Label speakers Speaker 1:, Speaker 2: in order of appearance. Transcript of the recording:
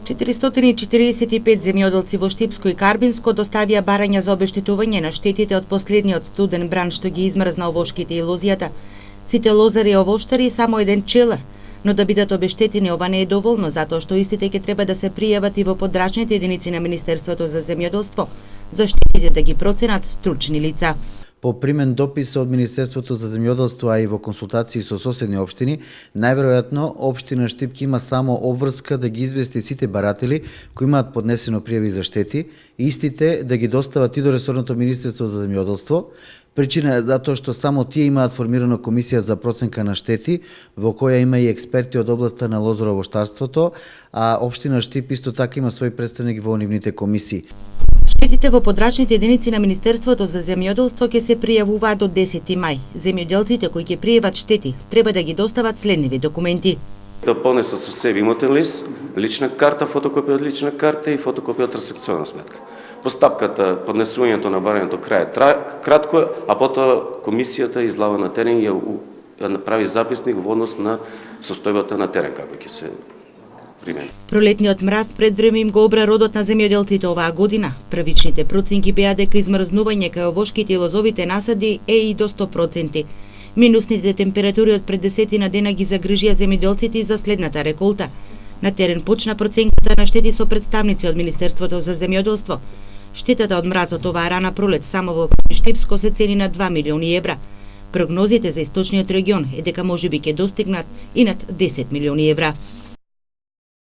Speaker 1: 445 земјоделци во Штипско и Карбинско доставија барања за обештетување на штетите од последниот студен бран што ги измрзна овошките и лозијата. Сите лозари и овоштари само еден пчелар, но да бидат обештетени ова не е доволно затоа што истите ќе треба да се пријават и во подрачните единици на Министерството за земјоделство, за штетите да ги проценат стручни лица.
Speaker 2: По примен допис од Министерството за земјоделство, а и во консултации со соседни општини, најверојатно општина Штипки има само обврска да ги извести сите баратели кои имаат поднесено пријави за штети, истите да ги достават и до ресорното Министерство за земјоделство. Причина е затоа што само тие имаат формирана комисија за проценка на штети, во која има и експерти од областа на лозаровоштарството, а општина Штип исто така има свој представник во нивните комисии.
Speaker 1: Штетите во подрачните единици на Министерството за земјоделство ќе се пријавуваат до 10 мај. Земјоделците кои ќе пријават штети треба да ги достават следниви документи:
Speaker 3: да понесат со себе имотен лист, лична карта, фотокопија од лична карта и фотокопија од трансакционна сметка. Постапката, поднесувањето на барањето крае кратко, а потоа комисијата излава на терен и ја направи записник во однос на состојбата на терен како ќе се примени.
Speaker 1: Пролетниот мраз пред време им го обра родот на земјоделците оваа година. Првичните проценки беа дека измрзнување кај овошките и лозовите насади е и до 100%. Минусните температури од пред 10 дена ги загрижија земјоделците за следната реколта. На терен почна проценката на штети со представници од Министерството за земјоделство. Штетата од мразот оваа рана пролет само во Штипско се цени на 2 милиони евра. Прогнозите за источниот регион е дека можеби ќе достигнат и над 10 милиони евра.